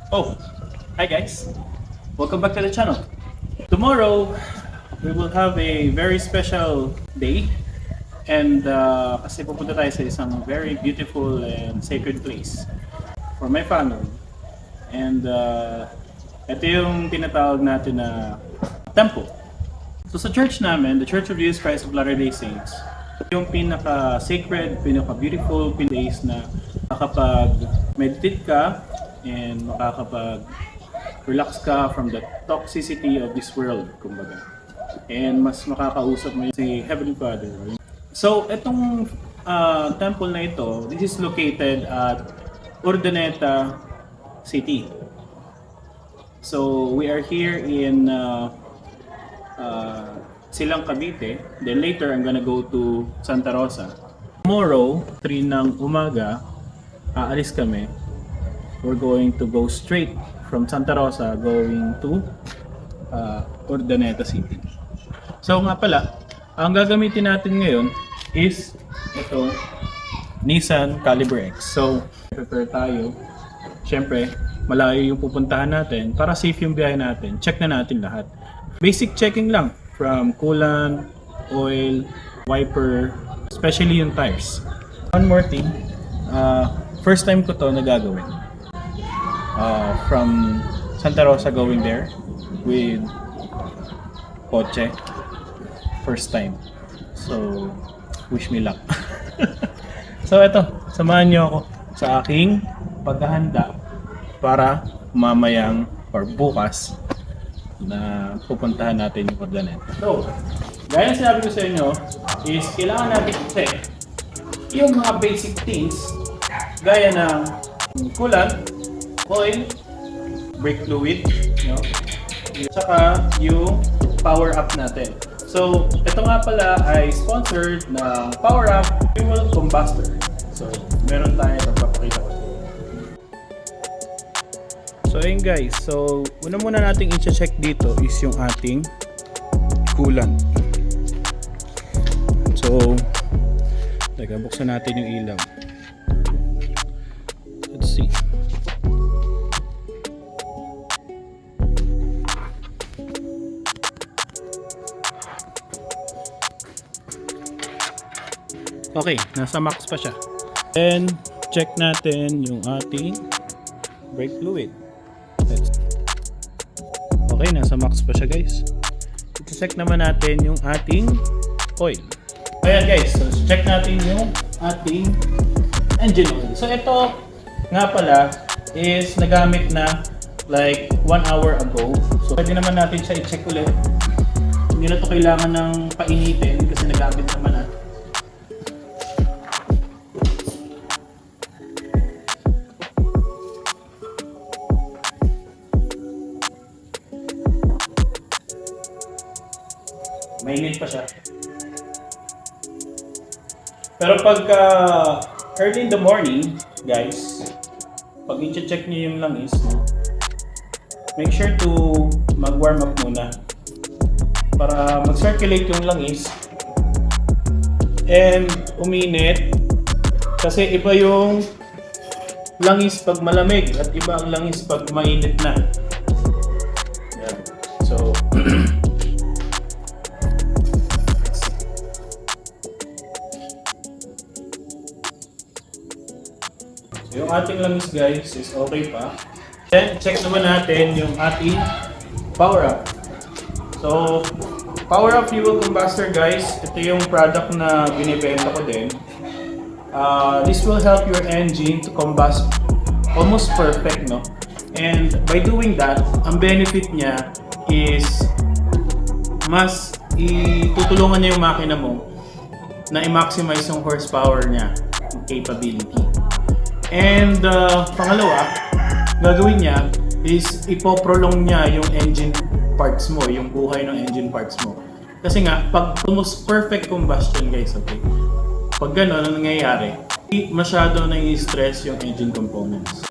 Oh, hi guys! Welcome back to the channel. Tomorrow, we will have a very special day and kasi pupunta tayo sa isang very beautiful and sacred place for my family. And ito yung tinatawag natin na temple. So sa church namin, the Church of Jesus Christ of Latter-day Saints, yung pinaka-sacred, pinaka-beautiful place na makakapag-meditate ka and makakapag-relax ka from the toxicity of this world, kumbaga. And mas makakausap mo si Heavenly Father. So, itong temple na ito, this is located at Urdaneta City. So, we are here in Silang Cavite. Then later, I'm gonna go to Santa Rosa. Tomorrow, 3 ng umaga, aalis kami. We're going to go straight from Santa Rosa going to Urdaneta City. So nga pala, ang gagamitin natin ngayon is ito, Nissan Caliber X. So, prepare tayo. Siyempre, malayo yung pupuntahan natin. Para safe yung biyahe natin, check na natin lahat. Basic checking lang from coolant, oil, wiper, especially yung tires. One more thing, first time ko to na gagawin. From Santa Rosa going there with kotse, first time. So, wish me luck. So, eto, samahan niyo ako sa aking paghahanda para mamayang or bukas na pupuntahan natin yung Urdaneta. So, gaya na sinabi ko sa inyo, is kailangan natin i-check yung mga basic things gaya ng coolant, oil, brake fluid, no? Saka yung power up natin. So, ito nga pala ay sponsored ng Power Up Fuel Combustor. So, meron tayo pagpapakita ko. So ayun guys, so una muna nating i-check dito is yung ating coolant. So, teka, buksan natin yung ilaw. Let's see. Okay, nasa max pa siya. Then, check natin yung ating brake fluid. Okay, nasa max pa siya guys. I-check naman natin yung ating oil. Ayan guys, so check natin yung ating engine oil. So ito nga pala is nagamit na like 1 hour ago. So pwede naman natin siya i-check ulit. Hindi na to kailangan ng painitin kasi nagamit naman na. Mainit pa siya. Pero pagka early in the morning, guys, pag i-check niyo yung langis, make sure to mag-warm up muna para mag-circulate yung langis and uminit kasi iba yung langis pag malamig at iba ang langis pag mainit na. Yan. So, yung ating langis guys is okay pa. Then, check naman natin yung ating power up. So, power up fuel combustor guys, ito yung product na binibenta ko din. This will help your engine to combust almost perfect, no? And by doing that, ang benefit niya is mas itutulungan niya yung makina mo na i-maximize yung horsepower niya, yung capability. And pangalawa, gagawin niya is ipoprolong niya yung engine parts mo, yung buhay ng engine parts mo. Kasi nga, pag almost perfect combustion guys, okay? Pag gano'n, ano nangyayari? Hindi masyado nai-stress yung engine components.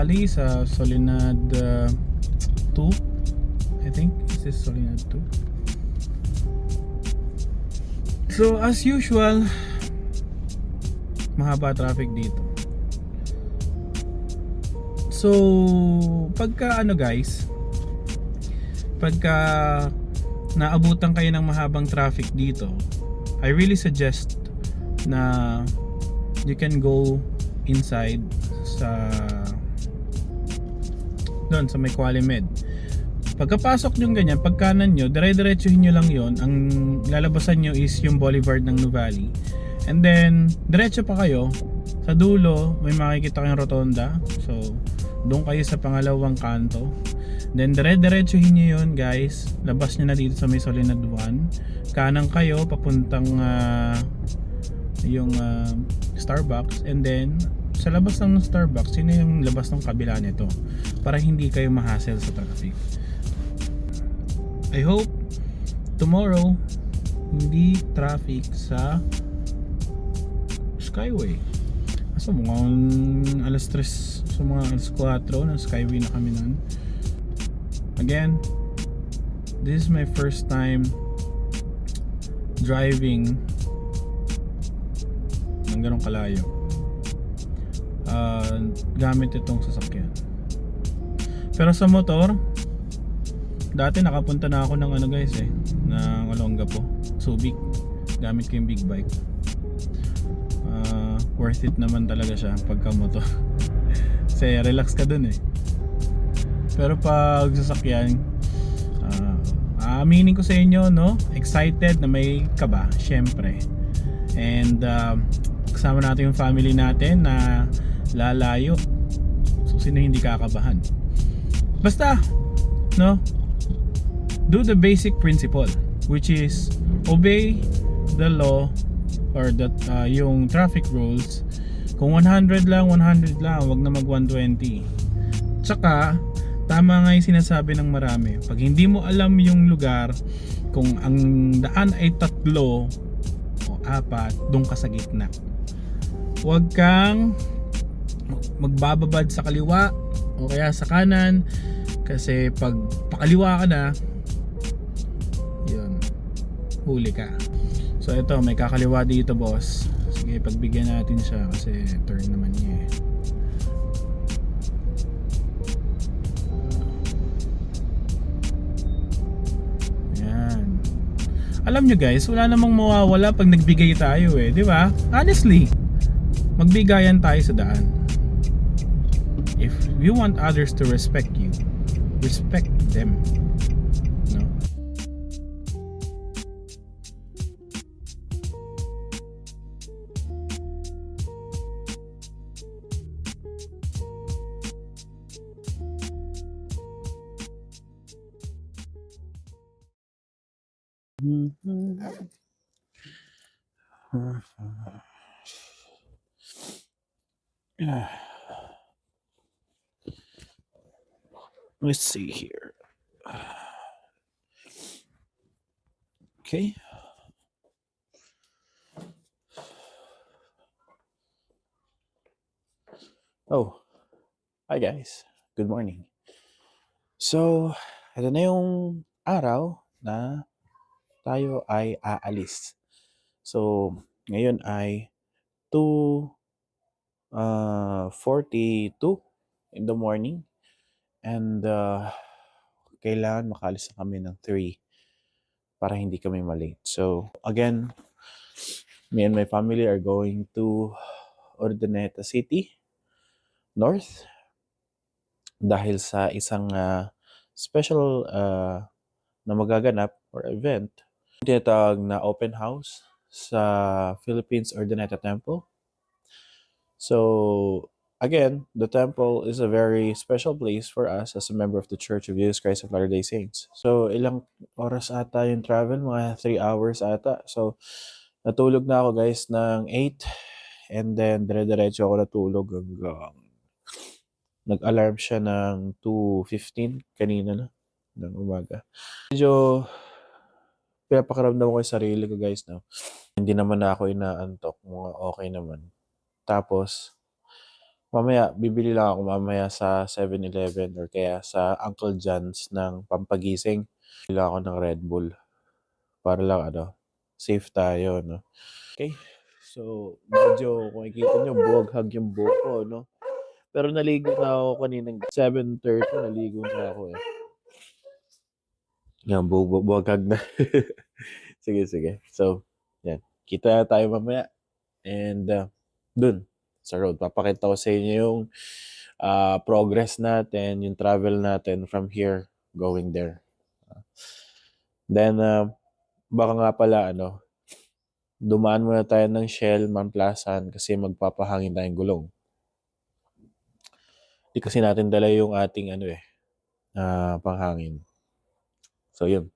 Nuvali sa Solinad 2. I think this is Solinad 2. So as usual, mahaba traffic dito. So pagka guys, pagka naabutan kayo ng mahabang traffic dito, I really suggest na you can go inside sa doon sa may Qualimed. Pagkapasok nyo ganyan, pag kanan nyo, dire-diretsuhin nyo lang yon. Ang lalabasan nyo is yung Boulevard ng Nuvali. And then, diretso pa kayo. Sa dulo, may makikita kayong rotonda. So, doon kayo sa pangalawang kanto. Then, dire-diretsuhin nyo yun, guys. Labas nyo na dito sa may Solinad 1. Kanan kayo, papuntang yung Starbucks. And then, sa labas ng Starbucks, yun yung labas ng kabila nito. Para hindi kayo ma-hassle sa traffic. I hope tomorrow hindi traffic sa Skyway. So mukhang alas 3, so mga alas 4 na Skyway na kami nun. Again, this is my first time driving ng ganong kalayo gamit itong sasakyan. Pero sa motor, dati nakapunta na ako ng guys ng Olongapo, Subic. Gamit ko yung big bike. Worth it naman talaga siya pagka motor. Kasi relax ka dun Pero pag sasakyan, aminin ko sa inyo, no? Excited na may kaba, syempre. And kasama natin yung family natin na lalayo. So sino hindi kakabahan? Basta, no? Do the basic principle, which is obey the law or the yung traffic rules. Kung 100 lang, 100 lang, wag na mag 120. Tsaka tama nga yung sinasabi ng marami, pag hindi mo alam yung lugar, kung ang daan ay 3 o 4, doon ka sa gitna. Wag kang magbababad sa kaliwa o kaya sa kanan, kasi pag pakaliwa ka na, yun, huli ka. So ito, may kakaliwa dito, boss. Sige, pagbigyan natin siya kasi turn naman niya Yan. Alam nyo guys, wala namang mawawala pag nagbigay tayo di ba? Honestly, magbigayan tayo sa daan. If you want others to respect you, respect them. No? Let's see here. Okay. Oh, hi guys. Good morning. So, ito na yung araw na tayo ay aalis. So, ngayon ay 2:42 in the morning. And kailangan makaalis na kami ng 3 para hindi kami malate. So, again, me and my family are going to Urdaneta City North dahil sa isang special na magaganap or event, tinatawag na open house sa Philippines Urdaneta Temple. So, again, the temple is a very special place for us as a member of the Church of Jesus Christ of Latter-day Saints. So, ilang oras ata yung travel? Mga 3 hours ata. So, natulog na ako guys ng 8 and then dire-diretso ako natulog hanggang nag-alarm siya ng 2:15 kanina na ng umaga. Medyo pinapakaramdam ko yung sarili ko guys, no? Hindi naman na ako inaantok, mga okay naman. Tapos Mamaya, bibili lang ako mamaya sa 7-Eleven or kaya sa Uncle John's ng pampagising. Bili ako ng Red Bull para lang safe tayo, no? Okay, so medyo kung makikita nyo, buwaghag yung buhok ko, no? Pero naligo na ako kaninang 7:30, naligo na ako eh. Yan, buwaghag na. Sige, sige. So, yan. Kita na tayo mamaya. And dun, sa road, papakita ko sa inyo yung progress natin, yung travel natin from here going there. Then, baka nga pala, dumaan muna tayo ng Shell, Mamplasan kasi magpapahangin tayong gulong. Di kasi natin dala yung ating panghangin. So, yun.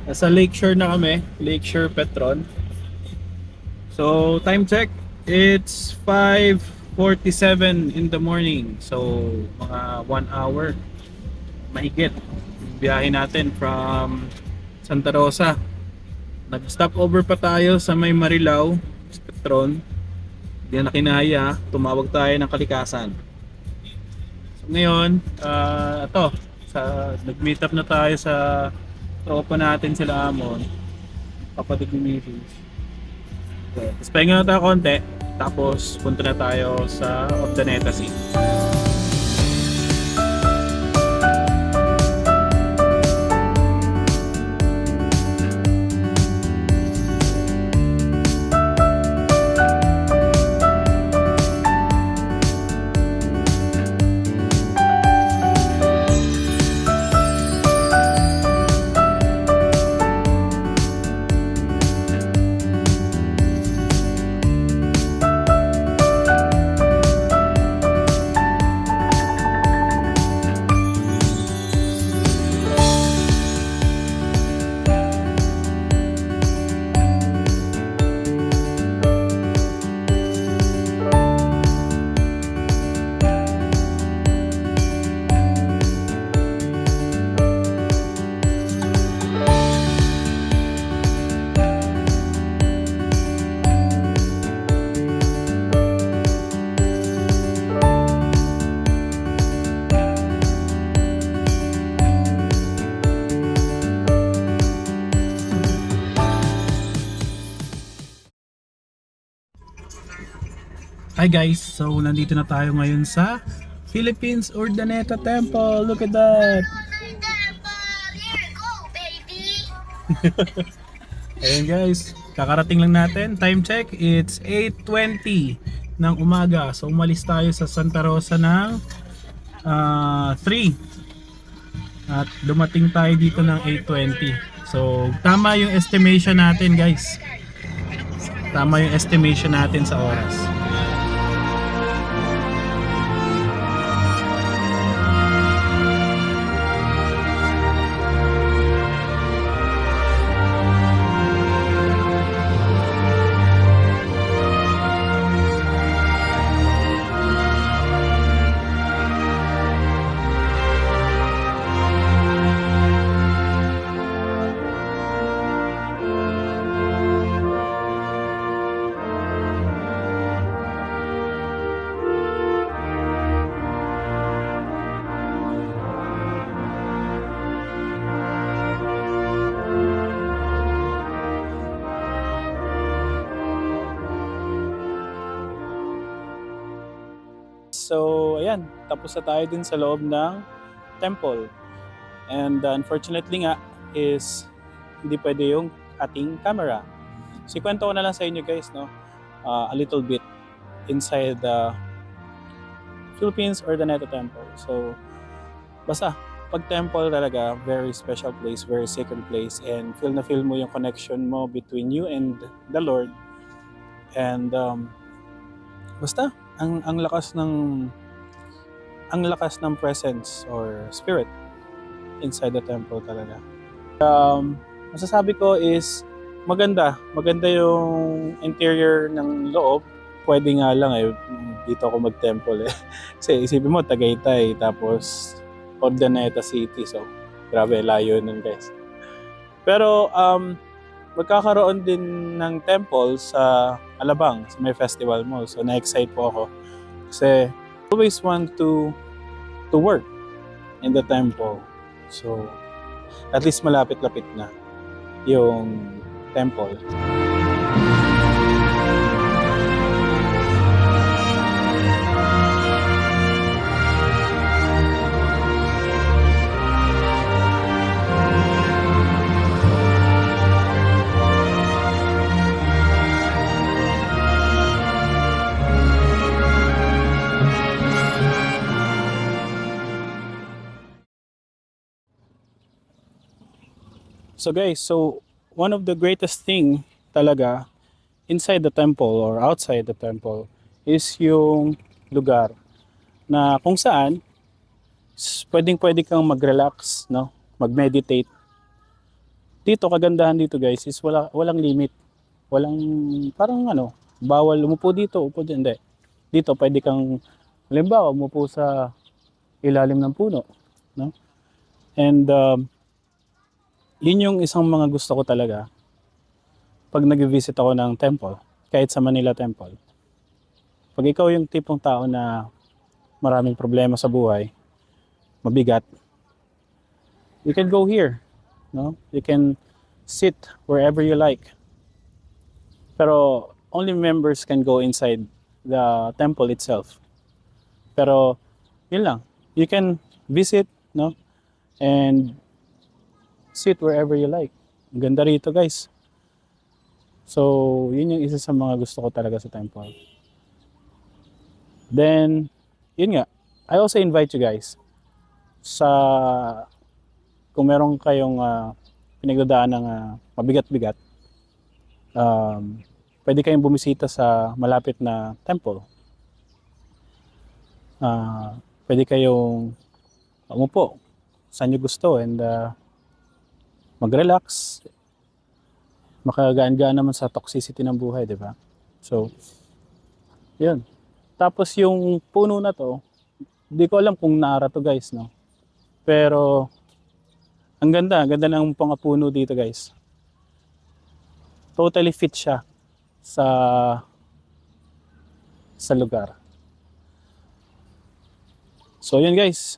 Nasa Lakeshore na kami, Lakeshore Petron. So, time check, it's 5:47 in the morning. So, mga 1 hour mahigit biyahe natin from Santa Rosa. Nag-stop over pa tayo sa may Marilao, Petron. Hindi na kinaya, tumawag tayo ng Kalikasan. So, ngayon, nag-meet up na tayo sa tropa natin sila Amon, kapatid ni Mrs. So, tapos pahinga na tayo konti, tapos punta na tayo sa Ordaneta City. Hi guys, so nandito na tayo ngayon sa Philippines Urdaneta Temple. Look at that! Ayun guys, kakarating lang natin. Time check, it's 8:20 ng umaga. So umalis tayo sa Santa Rosa ng 3. At dumating tayo dito ng 8:20. So tama yung estimation natin guys. Tama yung estimation natin sa oras. So, ayan, tapos na tayo din sa loob ng temple. And unfortunately nga is hindi pwede yung ating camera. So, kwento ko na lang sa inyo guys, no? A little bit inside the Philippines Urdaneta Temple. So, basta, pag temple talaga, very special place, very sacred place, and feel na feel mo yung connection mo between you and the Lord. And basta, ang lakas ng presence or spirit inside the temple talaga. Masasabi ko is maganda yung interior ng loob. Pwede nga lang dito ako mag-temple Kasi isipin mo Tagaytay tapos Urdaneta City, so grabe layo nun guys. Pero magkakaroon din ng temple sa Alabang, sa may festival mall. So na-excite po ako kasi always want to work in the temple. So at least malapit-lapit na yung temple. So guys, one of the greatest thing talaga inside the temple or outside the temple is yung lugar na kung saan pwede kang mag-relax, no? Mag-meditate. Dito kagandahan dito guys is walang limit. Walang parang bawal umupo dito, upo din, hindi. Dito pwede kang halimbawa umupo sa ilalim ng puno, no? And yun yung isang mga gusto ko talaga pag nag-visit ako ng temple, kahit sa Manila Temple. Pag ikaw yung tipong tao na maraming problema sa buhay, mabigat, you can go here, no? You can sit wherever you like. Pero only members can go inside the temple itself. Pero yun lang, you can visit, no? And sit wherever you like. Ang ganda rito guys. So, yun yung isa sa mga gusto ko talaga sa temple. Then, yun nga, I also invite you guys sa kung meron kayong pinagdadaan ng mabigat-bigat, pwede kayong bumisita sa malapit na temple. Pwede kayong umupo saan nyo gusto and mag-relax, makagaan-gaan naman sa toxicity ng buhay, di ba? So, yun. Tapos yung puno na to, hindi ko alam kung naara to guys, no? Pero, ang ganda ng mga puno dito guys. Totally fit siya sa lugar. So, yun guys.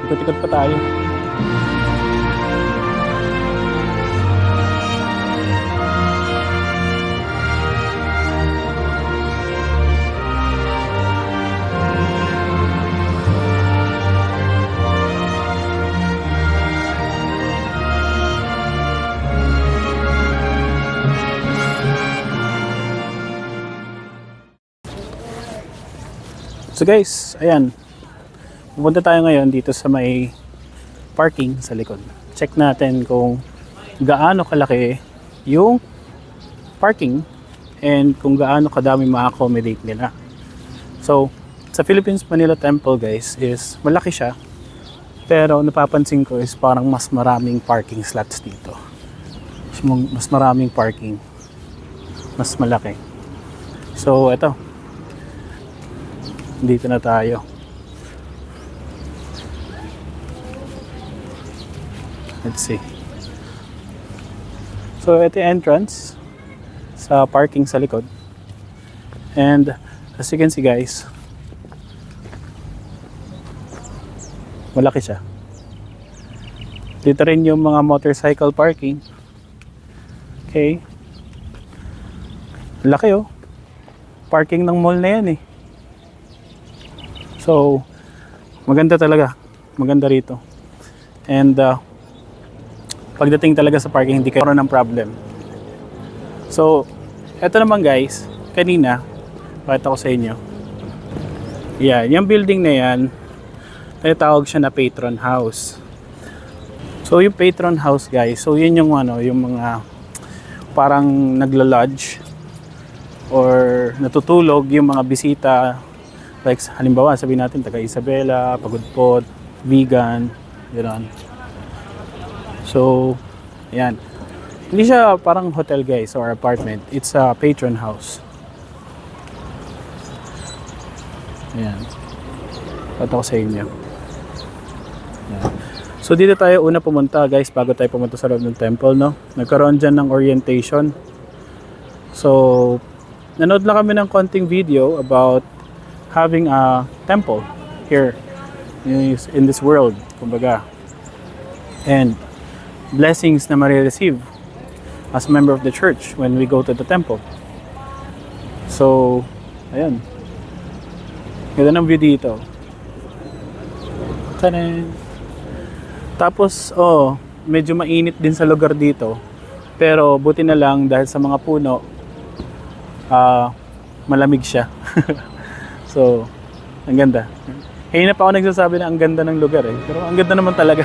Ikot-ikot pa tayo. So guys, ayan. Pupunta tayo ngayon dito sa may parking sa likod. Check natin kung gaano kalaki yung parking and kung gaano kadami ma-accommodate nila. So, sa Philippines Manila Temple guys is malaki siya. Pero napapansin ko is parang mas maraming parking slots dito. Mas maraming parking. Mas malaki. So, eto. Dito na tayo. Let's see. So, ito yung entrance sa parking sa likod. And as you can see guys, malaki siya. Dito rin yung mga motorcycle parking. Okay. Laki oh. Parking ng mall na yan eh. So, maganda talaga. Maganda rito. And pagdating talaga sa parking, hindi kayo ng problem. So, eto naman guys, kanina, pakita ko sa inyo. Yan, yung building na yan, tinatawag siya na patron house. So, yung patron house guys, so yun yung yung mga parang nagla-lodge or natutulog yung mga bisita. Like, halimbawa, sabihin natin, taga Isabela, Pagudpod, Vegan, gano'n. So, ayan. Hindi siya parang hotel guys or apartment. It's a patron house. Ayan. Pata ko sa inyo. Ayan. So, dito tayo una pumunta guys bago tayo pumunta sa loob ng temple, no? Nagkaroon dyan ng orientation. So, nanood lang kami ng konting video about having a temple here in this world, kumbaga. And blessings na marireceive as a member of the church when we go to the temple. So, ayan. Ganda ng view dito. Tanan! Tapos, medyo mainit din sa lugar dito. Pero buti na lang dahil sa mga puno, malamig siya. So, ang ganda. Kanina pa ako nagsasabi na ang ganda ng lugar eh. Pero ang ganda naman talaga.